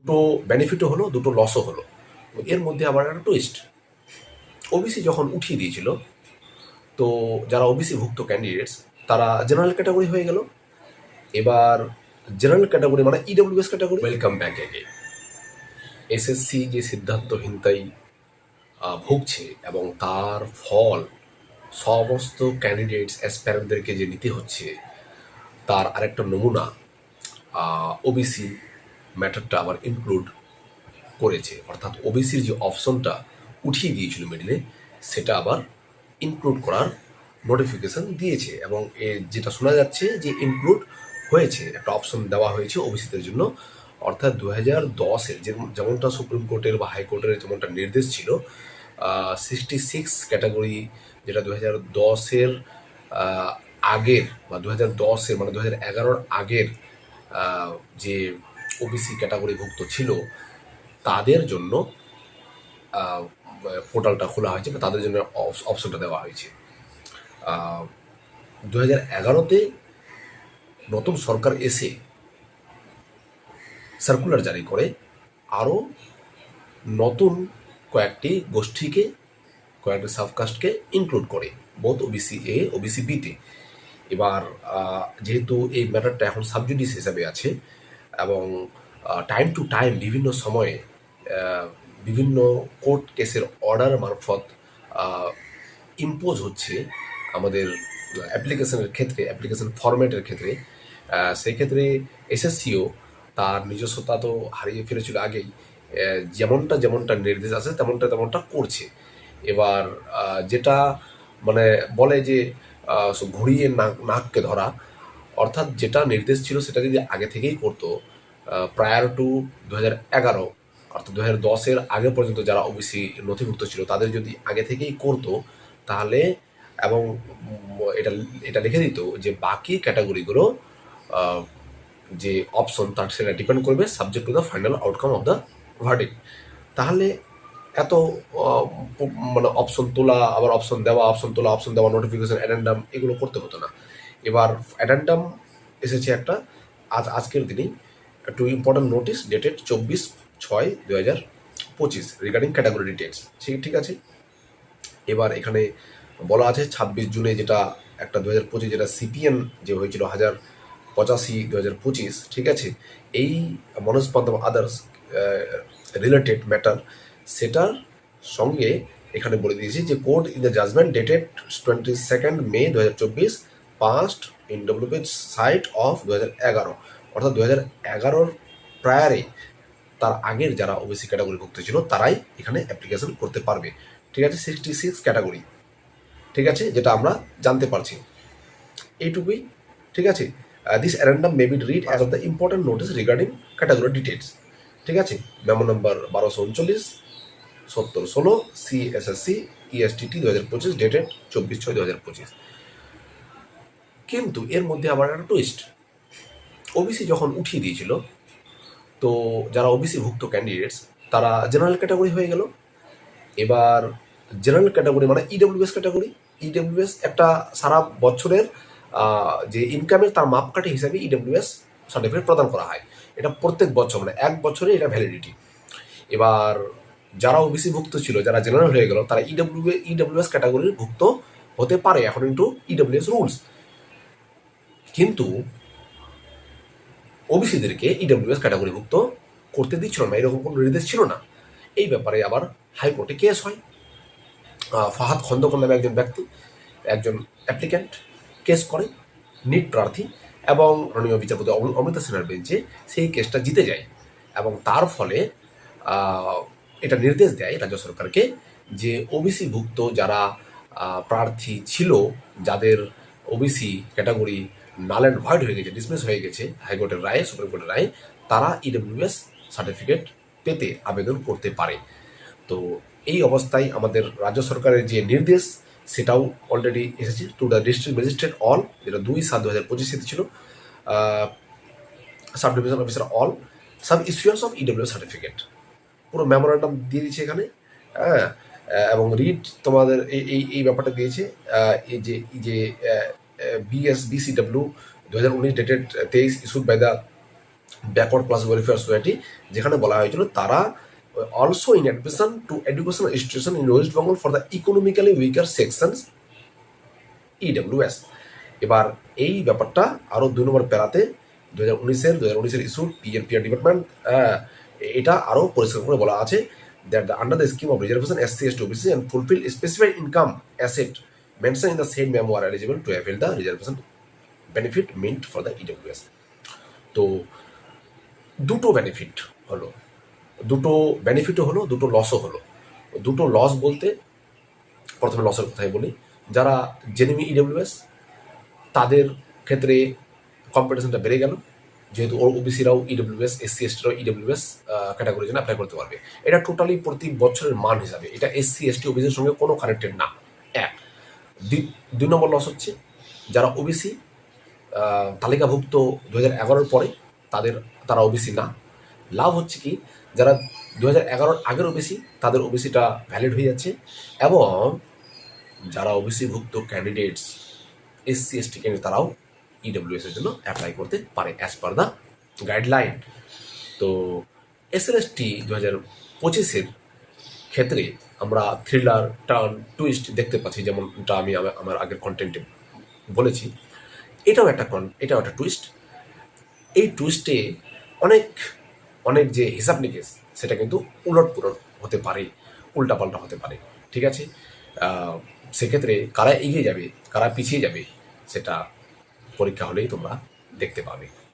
দুটো বেনিফিটও হলো, দুটো লসও হলো। এর মধ্যে আবার একটা টুইস্ট। ওবিসি যখন উঠিয়ে দিয়েছিল, তো যারা ওবিসি ভুক্ত ক্যান্ডিডেটস তারা জেনারেল ক্যাটাগরি হয়ে গেল। এবার জেনারেল ক্যাটাগরি মানে ইডব্লিউএস ক্যাটাগরি। ওয়েলকাম ব্যাক আগে এসএসসি যে সিদ্ধান্তহীনতায় ভুগছে এবং তার ফল সমস্ত ক্যান্ডিডেটস অ্যাসপ্যারেন্টদেরকে যে নিতে হচ্ছে, তার আরেকটা নমুনা ওবিসি ম্যাটারটা আবার ইনক্লুড করেছে। অর্থাৎ ওবিসির যে অপশনটা উঠিয়ে দিয়েছিল মিডিলে, সেটা আবার ইনক্লুড করার নোটিফিকেশন দিয়েছে। এবং যেটা শোনা যাচ্ছে যে ইনক্লুড হয়েছে, একটা অপশন দেওয়া হয়েছে ওবিসিদের জন্য। অর্থাৎ 2010-এর যেমনটা সুপ্রিম কোর্টের বা হাইকোর্টের যেমনটা নির্দেশ ছিল, 66 ক্যাটাগরি, যেটা 2010-এর আগের বা 2010-এর মানে 2011-র আগের যে ওবিসি ক্যাটাগরিভুক্ত ছিল, তাদের জন্য পোর্টালটা খোলা হয়েছে বা তাদের জন্য অপশনটা দেওয়া হয়েছে। 2011-তে নতুন সরকার এসে সার্কুলার জারি করে আরও নতুন কয়েকটি গোষ্ঠীকে, কয়েকটি সাবকাস্টকে ইনক্লুড করে, বোথ ওবিসি এ ওবিসি বিতে। এবার যেহেতু এই ম্যাটারটা এখন সাবজুডিস হিসাবে আছে এবং টাইম টু টাইম বিভিন্ন সময়ে বিভিন্ন কোর্ট কেসের অর্ডার মারফত ইম্পোজ হচ্ছে আমাদের অ্যাপ্লিকেশনের ক্ষেত্রে, অ্যাপ্লিকেশন ফরম্যাটের ক্ষেত্রে, সেই ক্ষেত্রে এসএসসিও তার নিজস্বতা তো হারিয়ে ফেলেছিল আগেই। যেমনটা যেমনটা নির্দেশ আছে তেমনটা করছে। এবার যেটা মানে বলে যে ঘুরিয়ে নাককে ধরা, অর্থাৎ যেটা নির্দেশ ছিল সেটা যদি আগে থেকেই করতো, প্রায়ার টু 2011, অর্থাৎ 2010-এর আগে পর্যন্ত যারা ওবিসি নথিভুক্ত ছিল তাদের যদি আগে থেকেই করতো, তাহলে এবং এটা এটা লিখে দিত যে বাকি ক্যাটাগরিগুলো যে অপশন তার সেটা ডিপেন্ড করবে subject to the final outcome of the verdict, তাহলে এত মানে অপশন তোলা, আবার অপশন দেওয়া, অপশন তোলা, অপশন দেওয়া, নোটিফিকেশন, অ্যাডেন্ডাম, এগুলো করতে হতো না। এবার অ্যাডেন্ডাম এসেছে একটা আজকের দিনেই, একটু important notice dated 24/6/2025 regarding category details. ঠিক আছে। এবার এখানে বলা আছে 26 জুনে যেটা একটা 2025 যেটা সিপিএন যে হয়েছিল 1085/2025, ঠিক আছে, এই Manoj Panth others related matter, সেটার সঙ্গে এখানে বলে দিয়েছি যে court in the judgement dated 22 May 2024 passed in WPH site of 2011, অর্থাৎ 2011-র প্রায়ারে তার আগের যারা ওবিসি ক্যাটাগরিভুক্ত ছিল তারাই এখানে অ্যাপ্লিকেশন করতে পারবে। ঠিক আছে, 66 ক্যাটাগরি, ঠিক আছে, যেটা আমরা জানতে পারছি এইটুকুই। ঠিক আছে, this addendum may be read as of the important notice regarding category details. ঠিক আছে, memo number 1239 7016 CSSC ESTT 2025 dated 24/6/2025। কিন্তু এর মধ্যে আবার একটা টুইস্ট। ওবিসি যখন উঠিয়ে দিয়েছিল, তো যারা ওবিসি ভুক্ত ক্যান্ডিডেটস তারা জেনারেল ক্যাটাগরি হয়ে গেল। এবার জেনারেল ক্যাটাগরি মানে ইডব্লিউএস ক্যাটাগরি। ইডব্লিউএস একটা সারা বছরের যে ইনকামের তার মাপকাঠি হিসাবে ইডব্লিউএস সার্টিফিকেট প্রদান করা হয়। এটা প্রত্যেক বছর মানে 1 বছরে এটা ভ্যালিডিটি। এবার যারা ওবিসি ভুক্ত ছিল, যারা জেনারেল হয়ে গেল, তারা ইডব্লিউএস ক্যাটাগরির ভুক্ত হতে পারে অ্যাকর্ডিং টু ইডব্লিউএস রুলস। কিন্তু ওবিসিদেরকে ইডব্লিউএস ক্যাটাগরিভুক্ত করতে দিচ্ছিল না, এরকম কোনো নির্দেশ ছিল না। এই ব্যাপারে আবার হাইকোর্টে কেস হয়। ফাহাদ খন্দকার নামে একজন ব্যক্তি, একজন অ্যাপ্লিক্যান্ট কেস করে, নিট প্রার্থী, এবং মাননীয় বিচারপতি অমৃতা সিনহার বেঞ্চে সেই কেসটা জিতে যায়। এবং তার ফলে এটা নির্দেশ দেয় রাজ্য সরকারকে যে ওবিসি ভুক্ত যারা প্রার্থী ছিল, যাদের OBC category null and void হয়ে গেছে, ডিসমিস হয়ে গেছে হাইকোর্টের রায়ে, সুপ্রিম কোর্টের রায়ে, তারা ইডব্লিউএস সার্টিফিকেট পেতে আবেদন করতে পারে। তো এই অবস্থায় আমাদের রাজ্য সরকারের যে নির্দেশ সেটাও অলরেডি এসেছে to the district magistrate all, যেটা 2/7/2025 ছিল, sub division officer all sub issuers of EWS certificate, পুরো মেমোরান্ডাম দিয়ে দিয়েছে এখানে। হ্যাঁ, এবং রিড তোমাদের এই ব্যাপারটা দিয়েছে। এই যে BSBCW 2019 dated 23 issued by the backward class welfare society, যেখানে বলা হয়েছিল তারা also in admission to educational institution in West Bengal for the economically weaker sections EWS. এবার এই ব্যাপারটা আরও 2 নম্বর প্যারাতে 2019-এর ইস্যু পিএনপিআর ডিপার্টমেন্ট, এটা আরও পরিষ্কার করে বলা আছে that under the scheme of reservation SC, ST, OBC and fulfill specified income asset mentioned in the same memo are eligible to avail the reservation benefit meant for the EWS. তো দুটো benefit হলো, দুটো বেনিফিটও হলো, দুটো লসও হলো। দুটো loss বলতে প্রথমে লসের কথাই বলি। যারা জেনুইন ইডব্লিউএস তাদের ক্ষেত্রে কম্পিটিশনটা বেড়ে গেল, যেহেতু ওবিসিরাও ইডব্লিউএস, এসসি এসটিরাও ইডব্লিউএস ক্যাটাগরির জন্য অ্যাপ্লাই করতে পারবে। এটা টোটালি প্রতি বছরের মান হিসাবে, এটা এসসি এসটি ওবিসির সঙ্গে কোনো কানেক্টেড না। এক। দুই নম্বর লস হচ্ছে যারা ওবিসি তালিকাভুক্ত 2011-র পরে তারা ওবিসি না। লাভ হচ্ছে কি, যারা 2011-র আগের ওবিসি তাদের ওবিসিটা ভ্যালিড হয়ে যাচ্ছে, এবং যারা ওবিসিভুক্ত ক্যান্ডিডেটস এসসি এসটি ক্যান্ডিডেট তারাও ইডব্লিউএস এর জন্য অ্যাপ্লাই করতে পারে অ্যাজ পার দ্য গাইডলাইন। তো এসএলএসটি 2025-এর ক্ষেত্রে আমরা থ্রিলার, টার্ন, টুইস্ট দেখতে পাচ্ছি, যেমনটা আমি আমার আগের কন্টেন্টে বলেছি। এটাও একটা টুইস্ট। এই টুইস্টে অনেক যে হিসাব নিকেশ সেটা কিন্তু উলটপুলট হতে পারে, উল্টাপাল্টা হতে পারে। ঠিক আছে, সেক্ষেত্রে কারা এগিয়ে যাবে কারা পিছিয়ে যাবে সেটা পরীক্ষা হলেই তোমরা দেখতে পাবে।